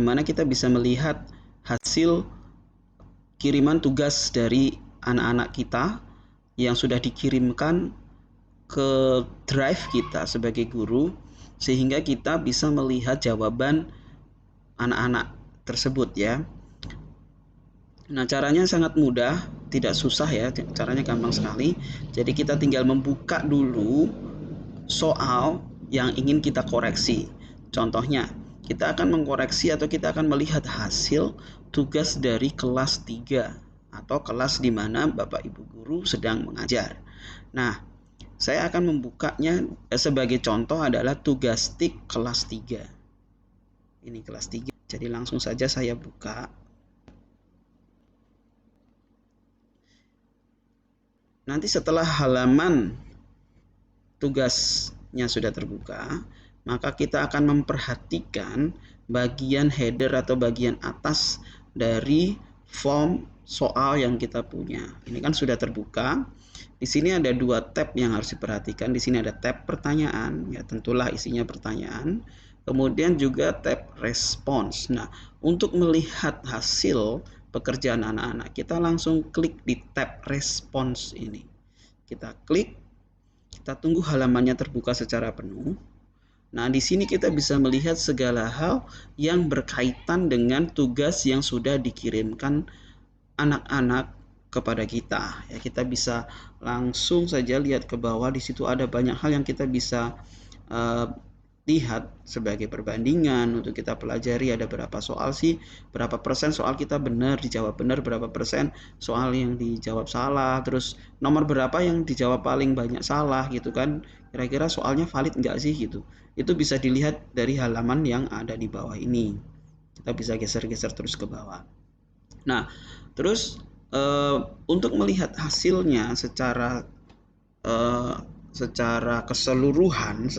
Bagaimana kita bisa melihat hasil kiriman tugas dari anak-anak kita yang sudah dikirimkan ke drive kita sebagai guru, sehingga kita bisa melihat jawaban anak-anak tersebut ya. Nah, caranya sangat mudah, tidak susah ya, caranya gampang sekali. Jadi kita tinggal membuka dulu soal yang ingin kita koreksi. Contohnya, kita akan mengkoreksi atau kita akan melihat hasil tugas dari kelas 3 atau kelas di mana Bapak Ibu guru sedang mengajar. Nah, saya akan membukanya sebagai contoh adalah tugas TIK kelas 3. Ini kelas 3. Jadi langsung saja saya buka. Nanti setelah halaman tugasnya sudah terbuka, maka kita akan memperhatikan bagian header atau bagian atas dari form soal yang kita punya. Ini kan sudah terbuka. Di sini ada 2 tab yang harus diperhatikan. Di sini ada tab pertanyaan, ya tentulah isinya pertanyaan. Kemudian juga tab respons. Nah, untuk melihat hasil pekerjaan anak-anak, kita langsung klik di tab respons ini. Kita klik, kita tunggu halamannya terbuka secara penuh. Nah, di sini kita bisa melihat segala hal yang berkaitan dengan tugas yang sudah dikirimkan anak-anak kepada kita. Ya, kita bisa langsung saja lihat ke bawah. Di situ ada banyak hal yang kita bisa lihat sebagai perbandingan untuk kita pelajari. Ada berapa soal sih, berapa persen soal kita benar, dijawab benar, berapa persen soal yang dijawab salah, terus nomor berapa yang dijawab paling banyak salah gitu kan, kira-kira soalnya valid enggak sih gitu. Itu bisa dilihat dari halaman yang ada di bawah ini. Kita bisa geser-geser terus ke bawah. Nah, terus untuk melihat hasilnya secara keseluruhan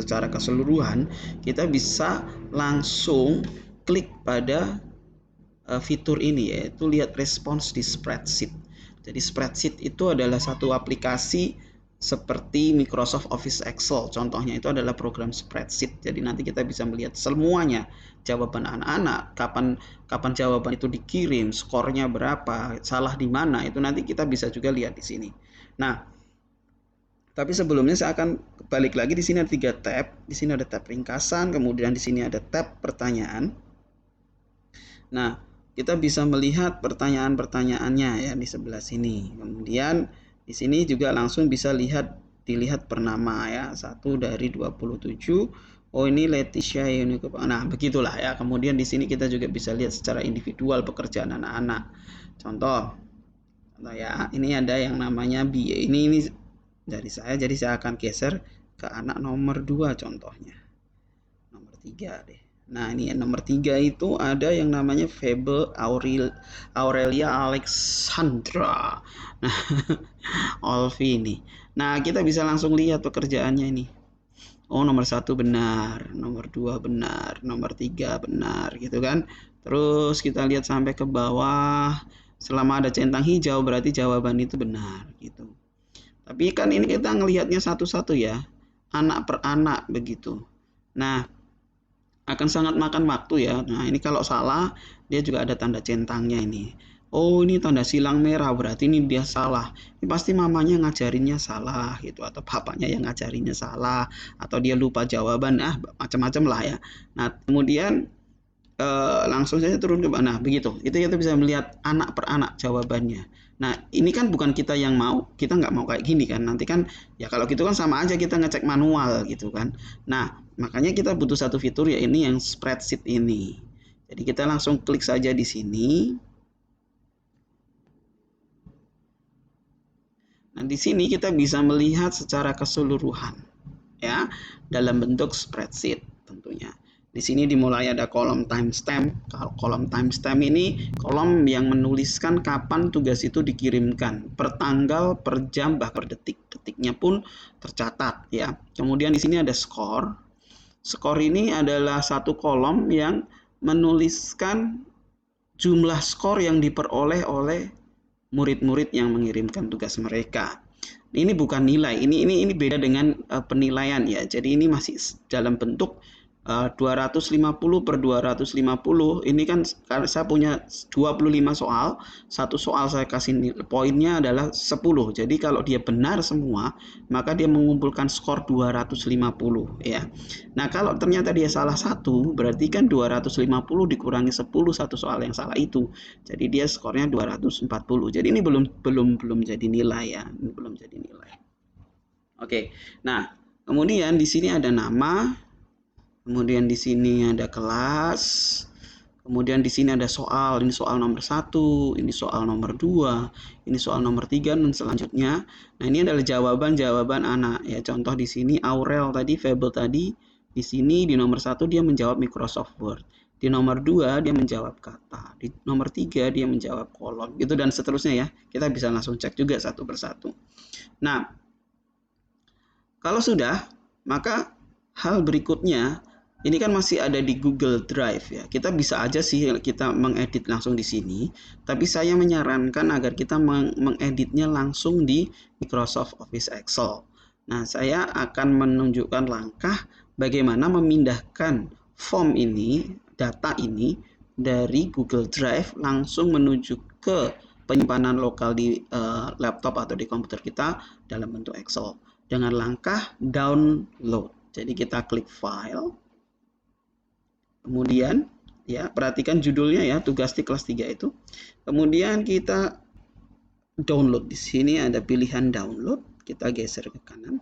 kita bisa langsung klik pada fitur ini, yaitu lihat respons di spreadsheet. Jadi spreadsheet itu adalah satu aplikasi seperti Microsoft Office Excel. Contohnya itu adalah program spreadsheet. Jadi nanti kita bisa melihat semuanya, jawaban anak-anak, kapan jawaban itu dikirim, skornya berapa, salah di mana, itu nanti kita bisa juga lihat di sini. Nah, tapi sebelumnya saya akan balik lagi. Di sini ada 3 tab. Di sini ada tab ringkasan, kemudian di sini ada tab pertanyaan. Nah, kita bisa melihat pertanyaan-pertanyaannya ya di sebelah sini. Kemudian di sini juga langsung bisa dilihat per nama ya. 1 dari 27. Oh, ini Leticia ini. Nah, begitulah ya. Kemudian di sini kita juga bisa lihat secara individual pekerjaan anak-anak. Contoh ya, ini ada yang namanya B. Ini dari saya, jadi saya akan geser ke anak nomor 2 contohnya. Nomor 3 deh. Nah, ini nomor 3 itu ada yang namanya Febe Aurelia Alexandra. Nah, Olvi ini. Nah, kita bisa langsung lihat pekerjaannya ini. Oh, nomor 1 benar, nomor 2 benar, nomor 3 benar gitu kan. Terus kita lihat sampai ke bawah. Selama ada centang hijau berarti jawaban itu benar gitu. Tapi kan ini kita ngelihatnya satu-satu ya, anak per anak begitu. Nah, akan sangat makan waktu ya. Nah, ini kalau salah dia juga ada tanda centangnya ini. Oh, ini tanda silang merah, berarti ini dia salah. Ini pasti mamanya ngajarinnya salah gitu, atau bapaknya yang ngajarinnya salah, atau dia lupa jawaban, macam-macam lah ya. Nah, kemudian langsung saja turun ke bawah. Nah, begitu. Itu kita bisa melihat anak per anak jawabannya. Nah, ini kan bukan kita yang mau, kita nggak mau kayak gini kan. Nanti kan, ya kalau gitu kan sama aja kita ngecek manual gitu kan. Nah, makanya kita butuh satu fitur, ya ini yang spreadsheet ini. Jadi kita langsung klik saja di sini. Nah, di sini kita bisa melihat secara keseluruhan ya, dalam bentuk spreadsheet tentunya. Di sini dimulai ada kolom timestamp. Kolom timestamp ini kolom yang menuliskan kapan tugas itu dikirimkan, per tanggal, per jam, bahkan per detik. Detiknya pun tercatat ya. Kemudian di sini ada skor. Skor ini adalah satu kolom yang menuliskan jumlah skor yang diperoleh oleh murid-murid yang mengirimkan tugas mereka. Ini bukan nilai, ini beda dengan penilaian ya. Jadi ini masih dalam bentuk 250 per 250 ini kan saya punya 25 soal, satu soal saya kasih poinnya adalah 10. Jadi kalau dia benar semua, maka dia mengumpulkan skor 250 ya. Nah, kalau ternyata dia salah satu, berarti kan 250 dikurangi 10 satu soal yang salah itu. Jadi dia skornya 240. Jadi ini belum jadi nilai ya. Ini belum jadi nilai. Oke. Nah, kemudian di sini ada nama. Kemudian di sini ada kelas, kemudian di sini ada soal, ini soal nomor 1, ini soal nomor 2, ini soal nomor 3 dan selanjutnya. Nah, ini adalah jawaban-jawaban anak ya. Contoh di sini Aurel tadi, Fable tadi, di sini di nomor 1 dia menjawab Microsoft Word. Di nomor 2 dia menjawab kata, di nomor 3 dia menjawab kolom, gitu dan seterusnya ya. Kita bisa langsung cek juga satu persatu. Nah, kalau sudah, maka hal berikutnya ini kan masih ada di Google Drive ya. Kita bisa aja sih kita mengedit langsung di sini, tapi saya menyarankan agar kita mengeditnya langsung di Microsoft Office Excel. Nah, saya akan menunjukkan langkah bagaimana memindahkan form ini, data ini dari Google Drive langsung menuju ke penyimpanan lokal di laptop atau di komputer kita dalam bentuk Excel dengan langkah download. Jadi kita klik file. Kemudian ya, perhatikan judulnya ya, tugas di kelas 3 itu. Kemudian kita download. Di sini ada pilihan download, kita geser ke kanan.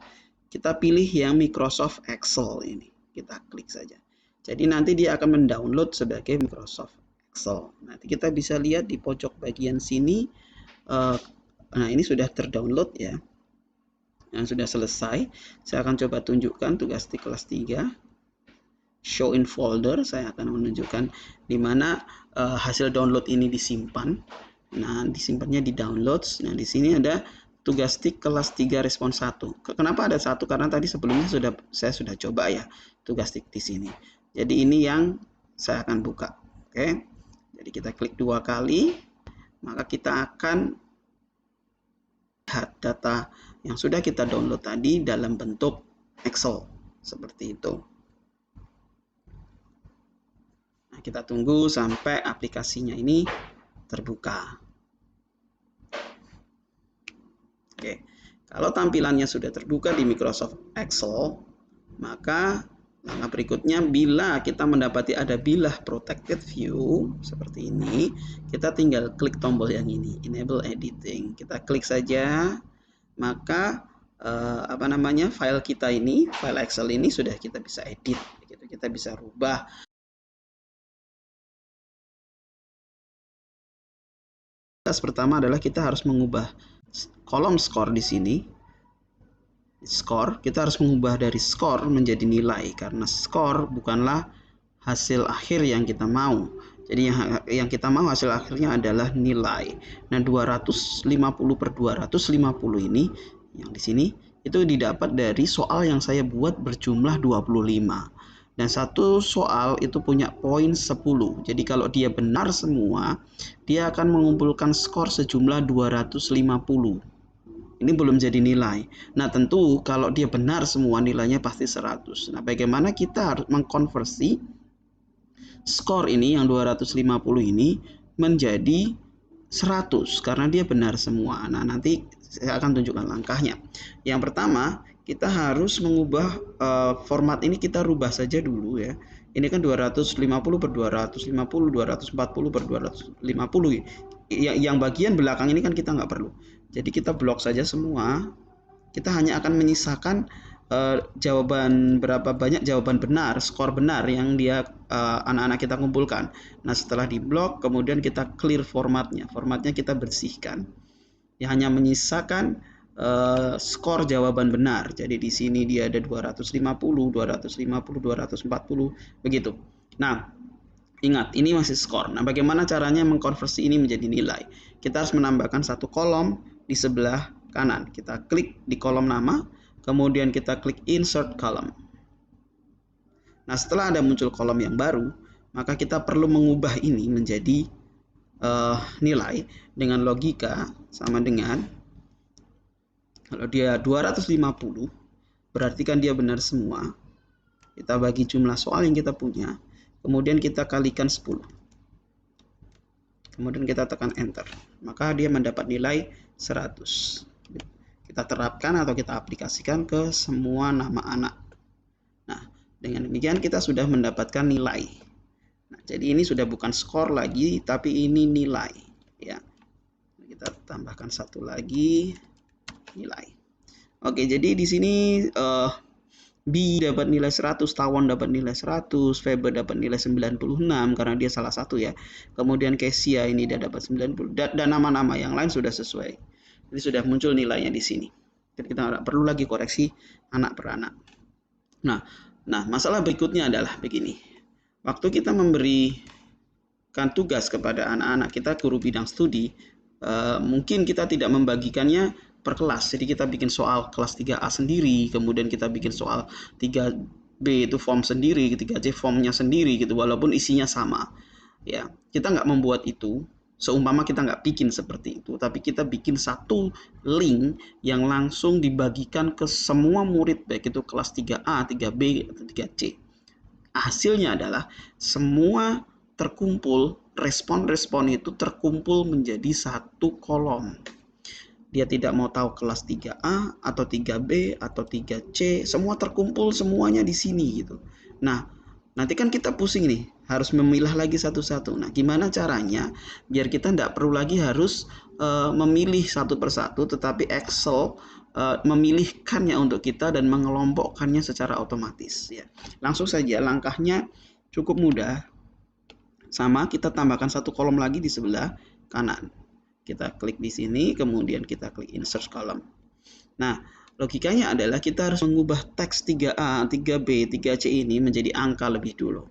Kita pilih yang Microsoft Excel ini. Kita klik saja. Jadi nanti dia akan mendownload sebagai Microsoft Excel. Nanti kita bisa lihat di pojok bagian sini. Nah, ini sudah terdownload ya. Yang sudah selesai. Saya akan coba tunjukkan tugas di kelas 3. Show in folder, saya akan menunjukkan di mana hasil download ini disimpan. Nah, disimpannya di downloads. Nah, di sini ada tugas tik kelas 3 respon 1. Kenapa ada 1? Karena tadi sebelumnya saya sudah coba ya tugas tik di sini. Jadi ini yang saya akan buka. Oke. Jadi kita klik 2 kali, maka kita akan lihat data yang sudah kita download tadi dalam bentuk Excel seperti itu. Kita tunggu sampai aplikasinya ini terbuka. Oke, kalau tampilannya sudah terbuka di Microsoft Excel, maka langkah berikutnya bila kita mendapati ada bilah protected view seperti ini, kita tinggal klik tombol yang ini, enable editing. Kita klik saja, maka file kita ini, file Excel ini sudah kita bisa edit, kita bisa rubah. Pertama adalah kita harus mengubah kolom skor di sini. Skor, kita harus mengubah dari skor menjadi nilai karena skor bukanlah hasil akhir yang kita mau. Jadi yang kita mau hasil akhirnya adalah nilai. Nah, 250 per 250 ini yang di sini itu didapat dari soal yang saya buat berjumlah 25. Dan satu soal itu punya poin 10. Jadi kalau dia benar semua, dia akan mengumpulkan skor sejumlah 250. Ini belum jadi nilai. Nah, tentu kalau dia benar semua nilainya pasti 100. Nah, bagaimana kita harus mengkonversi skor ini yang 250 ini menjadi 100 karena dia benar semua. Nah, nanti saya akan tunjukkan langkahnya. Yang pertama, kita harus mengubah format ini, kita rubah saja dulu ya. Ini kan 250 per 250, 240 per 250. Yang bagian belakang ini kan kita nggak perlu. Jadi kita blok saja semua. Kita hanya akan menyisakan jawaban berapa banyak jawaban benar, skor benar yang dia anak-anak kita kumpulkan. Nah, setelah diblok, kemudian kita clear formatnya. Formatnya kita bersihkan. Ya, hanya menyisakan skor jawaban benar. Jadi di sini dia ada 250, 250, 240 begitu. Nah, ingat ini masih skor. Nah, bagaimana caranya mengkonversi ini menjadi nilai? Kita harus menambahkan satu kolom di sebelah kanan. Kita klik di kolom nama, kemudian kita klik insert column. Nah, setelah ada muncul kolom yang baru, maka kita perlu mengubah ini menjadi nilai dengan logika sama dengan kalau dia 250 berarti kan dia benar semua Kita bagi jumlah soal yang kita punya, kemudian kita kalikan 10. Kemudian kita tekan enter. Maka dia mendapat nilai 100. Kita terapkan atau kita aplikasikan ke semua nama anak. Nah, dengan demikian kita sudah mendapatkan nilai. Nah, jadi ini sudah bukan skor lagi, tapi ini nilai. Ya, kita tambahkan satu lagi, nilai. Oke, jadi di sini B dapat nilai 100, Tawon dapat nilai 100, Faber dapat nilai 96 karena dia salah satu ya. Kemudian Kesia ini dia dapat 90 dan nama-nama yang lain sudah sesuai. Jadi sudah muncul nilainya di sini. Jadi kita tidak perlu lagi koreksi anak per anak. Nah, masalah berikutnya adalah begini. Waktu kita memberikan tugas kepada anak-anak kita guru bidang studi, mungkin kita tidak membagikannya per kelas. Jadi kita bikin soal kelas 3A sendiri, kemudian kita bikin soal 3B itu form sendiri, 3C formnya sendiri gitu, walaupun isinya sama. Ya, kita nggak membuat itu. Seumpama kita nggak bikin seperti itu, tapi kita bikin satu link yang langsung dibagikan ke semua murid, baik itu kelas 3A, 3B, atau 3C. Hasilnya adalah semua terkumpul, respon-respon itu terkumpul menjadi satu kolom. Dia tidak mau tahu kelas 3A atau 3B atau 3C, semua terkumpul semuanya di sini gitu. Nah, nanti kan kita pusing nih, harus memilah lagi satu-satu. Nah, gimana caranya biar kita tidak perlu lagi harus memilih satu persatu, tetapi Excel memilihkannya untuk kita dan mengelompokkannya secara otomatis ya. Langsung saja, langkahnya cukup mudah. Sama, kita tambahkan satu kolom lagi di sebelah kanan. Kita klik di sini, kemudian kita klik insert column. Nah, logikanya adalah kita harus mengubah teks 3A, 3B, 3C ini menjadi angka lebih dulu.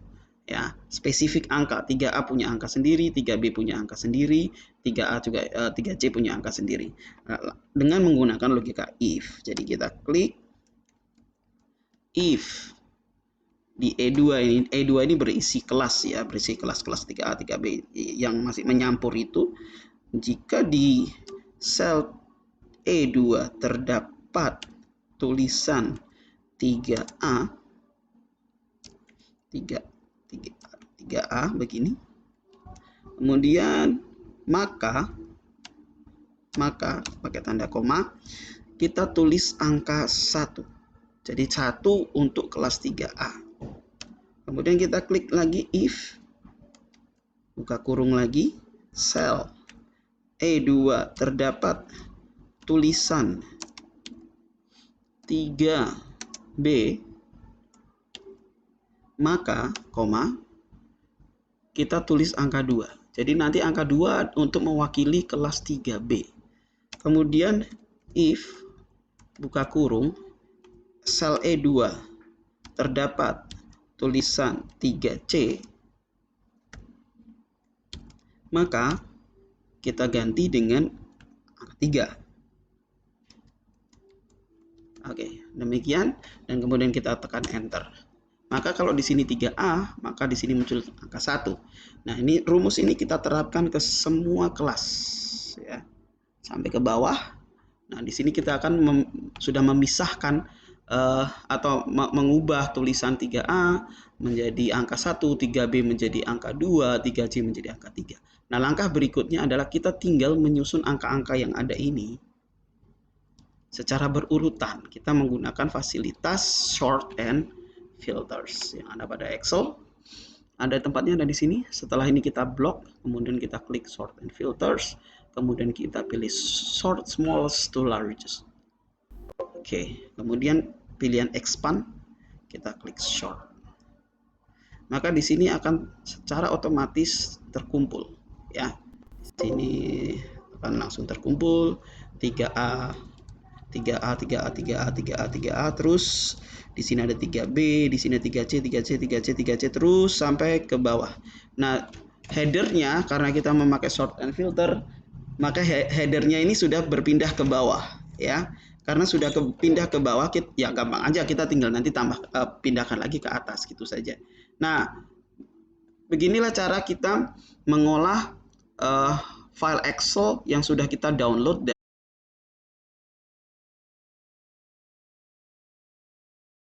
Ya, spesifik angka. 3A punya angka sendiri, 3B punya angka sendiri, 3A juga 3C punya angka sendiri. Nah, dengan menggunakan logika if. Jadi kita klik if di E2 ini berisi kelas ya, berisi kelas-kelas 3A, 3B yang masih menyampur itu. Jika di sel E2 terdapat tulisan 3A begini, kemudian maka pakai tanda koma kita tulis angka 1. Jadi 1 untuk kelas 3A. Kemudian kita klik lagi if, buka kurung lagi, sel E2 terdapat tulisan 3B, maka koma kita tulis angka 2. Jadi nanti angka 2 untuk mewakili kelas 3B. Kemudian if, buka kurung, sel E2 terdapat tulisan 3C, maka kita ganti dengan angka 3. Oke, demikian, dan kemudian kita tekan enter. Maka kalau di sini 3A, maka di sini muncul angka 1. Nah, ini rumus ini kita terapkan ke semua kelas ya. Sampai ke bawah. Nah, di sini kita akan sudah memisahkan atau mengubah tulisan 3A menjadi angka 1, 3B menjadi angka 2, 3C menjadi angka 3. Nah, langkah berikutnya adalah kita tinggal menyusun angka-angka yang ada ini secara berurutan. Kita menggunakan fasilitas sort and filters yang ada pada Excel. Ada tempatnya, ada di sini. Setelah ini kita blok, kemudian kita klik sort and filters, kemudian kita pilih sort smallest to largest. Oke, kemudian pilihan expand, kita klik sort. Maka di sini akan secara otomatis terkumpul ya. Di sini akan langsung terkumpul 3A, 3A, 3A, 3A, 3A, 3A, terus di sini ada 3B, di sini 3C, 3C, 3C, 3C, terus sampai ke bawah. Nah, headernya karena kita memakai sort and filter, maka headernya ini sudah berpindah ke bawah ya. Karena sudah pindah ke bawah, ya gampang aja, kita tinggal nanti pindahkan lagi ke atas gitu saja. Nah, beginilah cara kita mengolah file Excel yang sudah kita download